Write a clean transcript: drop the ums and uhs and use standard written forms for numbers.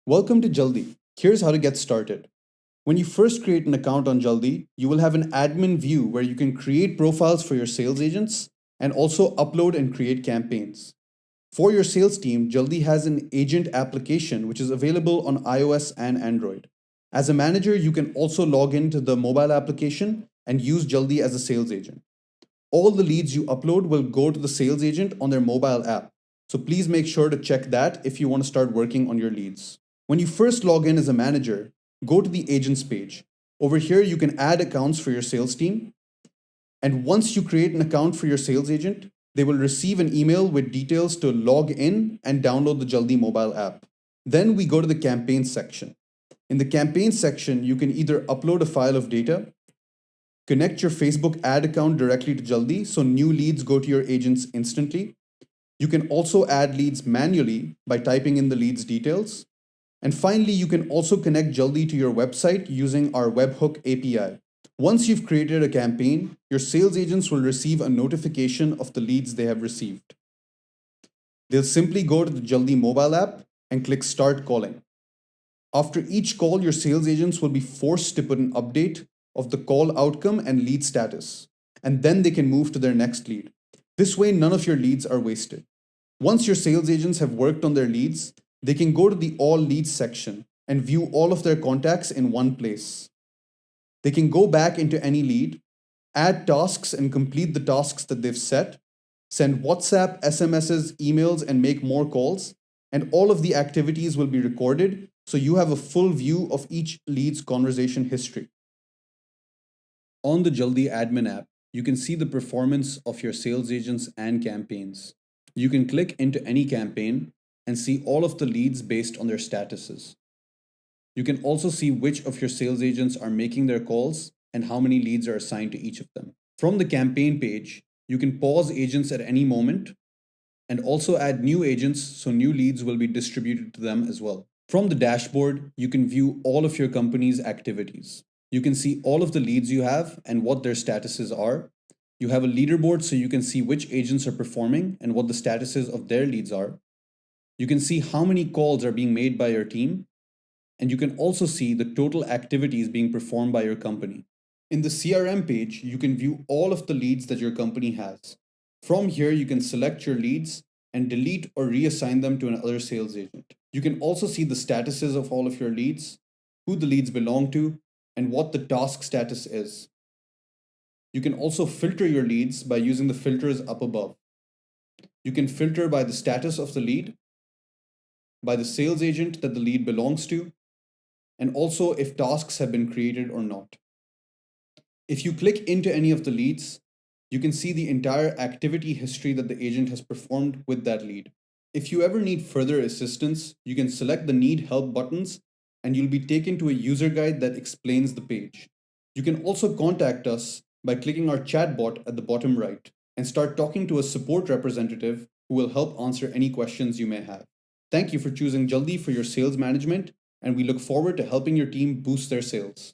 Welcome to Jaldi. Here's how to get started. When you first create an account on Jaldi, you will have an admin view where you can create profiles for your sales agents and also upload and create campaigns. For your sales team, Jaldi has an agent application which is available on iOS and Android. As a manager, you can also log into the mobile application and use Jaldi as a sales agent. All the leads you upload will go to the sales agent on their mobile app. So please make sure to check that if you want to start working on your leads. When you first log in as a manager, go to the agents page. Over here, you can add accounts for your sales team. And once you create an account for your sales agent, they will receive an email with details to log in and download the Jaldi mobile app. Then we go to the campaigns section. In the campaigns section, you can either upload a file of data, connect your Facebook ad account directly to Jaldi so new leads go to your agents instantly. You can also add leads manually by typing in the leads details. And finally, you can also connect Jaldi to your website using our webhook API. Once you've created a campaign, your sales agents will receive a notification of the leads they have received. They'll simply go to the Jaldi mobile app and click Start Calling. After each call, your sales agents will be forced to put an update of the call outcome and lead status, and then they can move to their next lead. This way, none of your leads are wasted. Once your sales agents have worked on their leads, they can go to the All Leads section and view all of their contacts in one place. They can go back into any lead, add tasks and complete the tasks that they've set, send WhatsApp, SMSs, emails, and make more calls, and all of the activities will be recorded so you have a full view of each lead's conversation history. On the Jaldi admin app, you can see the performance of your sales agents and campaigns. You can click into any campaign and see all of the leads based on their statuses. You can also see which of your sales agents are making their calls and how many leads are assigned to each of them. From the campaign page, you can pause agents at any moment and also add new agents so new leads will be distributed to them as well. From the dashboard, you can view all of your company's activities. You can see all of the leads you have and what their statuses are. You have a leaderboard so you can see which agents are performing and what the statuses of their leads are. You can see how many calls are being made by your team, and you can also see the total activities being performed by your company. In the CRM page, you can view all of the leads that your company has. From here, you can select your leads and delete or reassign them to another sales agent. You can also see the statuses of all of your leads, who the leads belong to, and what the task status is. You can also filter your leads by using the filters up above. You can filter by the status of the lead, by the sales agent that the lead belongs to, and also if tasks have been created or not. If you click into any of the leads, you can see the entire activity history that the agent has performed with that lead. If you ever need further assistance, you can select the Need Help buttons and you'll be taken to a user guide that explains the page. You can also contact us by clicking our chatbot at the bottom right and start talking to a support representative who will help answer any questions you may have. Thank you for choosing Jaldi for your sales management, and we look forward to helping your team boost their sales.